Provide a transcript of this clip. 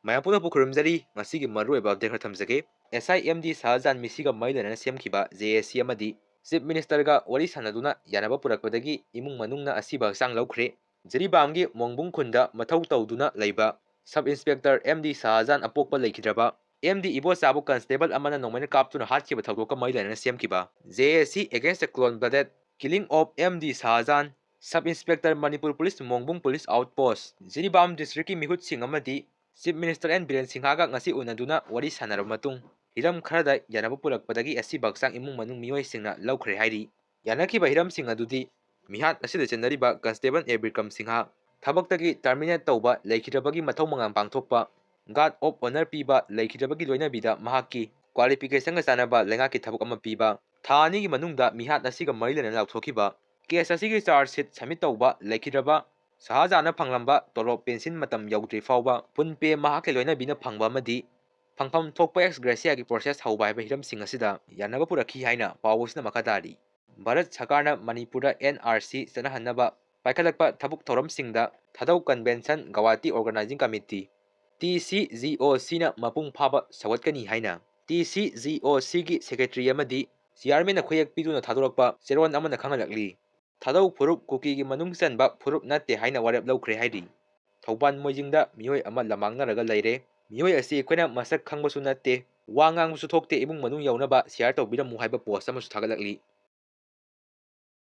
ꯃꯌꯥꯝ ꯄꯨꯝꯅꯃꯛꯄꯨ ꯈꯨꯔꯨꯝꯖꯔꯤ ꯉꯁꯤꯒꯤ ꯃꯔꯨꯑꯣꯏꯕ ꯑꯞꯗꯦꯠ ꯈꯔ ꯊꯝꯖꯒꯦ SIMD ꯁꯍꯥꯖꯥꯟ ꯃꯤꯁꯤꯒ ꯃꯔꯤ ꯂꯩꯅꯅ ꯁꯦꯝꯈꯤꯕ JSC ꯑꯃꯗꯤ ꯆꯤꯞ ꯃꯤꯅꯤꯁꯇꯔꯒ ꯋꯥꯔꯤ ꯁꯥꯟꯅꯗꯨꯅ ꯌꯥꯅꯕ ꯄꯨꯔꯛꯄꯗꯒꯤ ꯏꯃꯨꯡ ꯃꯅꯨꯡꯅ ꯑꯁꯤꯕ ꯍꯛꯆꯥꯡ ꯂꯧꯈ꯭ꯔꯦ ꯖꯤꯔꯤꯕꯥꯝꯒꯤ ꯃꯣꯡꯕꯨꯡ ꯈꯨꯟꯗ ꯃꯊꯧ ꯇꯧꯗꯨꯅ ꯂꯩꯕ ꯁꯕ ꯏꯟꯁꯄꯦꯛꯇꯔ MD ꯁꯍꯥꯖꯥꯟ ꯑꯄꯣꯛꯄ ꯂꯩꯈꯤꯗ꯭ꯔꯕ MD ꯏꯕꯣꯆꯥꯕꯨ ꯀꯟꯁꯇꯦꯕꯜ ꯑꯃꯅ ꯅꯣꯡꯃꯩꯅ ꯀꯥꯞꯇꯨꯅ ꯍꯥꯠꯈꯤꯕ ꯊꯧꯗꯣꯛꯀ ꯃꯔꯤ ꯂꯩꯅꯅ ꯁꯦꯝꯈꯤꯕ JSC against the clone blooded killing of MD Shahjahan Sub Inspector Manipur Police Mongbung Police Outpost Jiribam District ki mihutсing amadi Chief Minister N Biren Singha ga ngasi unaduna wari sanaraba matung hiram kharada yanaba purakpadagi asi baksang imung manung miyoi singna laukhre hairi yanaki ba hiram sing adudi mihat asida chenariba Constable A Bikram Singha thabaktagi terminate tauba leikhirabagi mathau mangam pangthokpa God of Honor piba leikhirabagi loinabida mahaki qualification ga sanaba lengaki thabuk ama piba thani gi manungda mihat asiga mari lena lauthokiba case asigi charge sheet submit tauba leikhiraba Shahajana Panglamba Toro Pensin Matam Yaudri Fauba Punpe Mahakelona Bina Pangba Madi Pangpam Tokpa ex Gracia process how by Hiram Singasida Yanabapura Kihaina Pawusna Makadari Bharat Sakarna Manipura NRC Sanahanaba Paikalakpa Tabuk Toram Singda Tadau Convention Gawati Organizing Committee TCGOC na Mapung Paba Sawatkani Haina TCGOC gi Secretary Amadi Chairman Akoyak Piduna Tadorokpa Seron Amana Kangalakli Thadau Purup Kuki Manung Sanba Purup Nate Haina Warap Lokre Haidi Thauban Mojingda Mioi Ama Lamangna Raga Laire Mioi Asi Quena Masak Kangbasu Nate Wangang Sutokte Ibung Manung Yaunaba Siarto Bida Muhaiba Post Amasu Tagalakli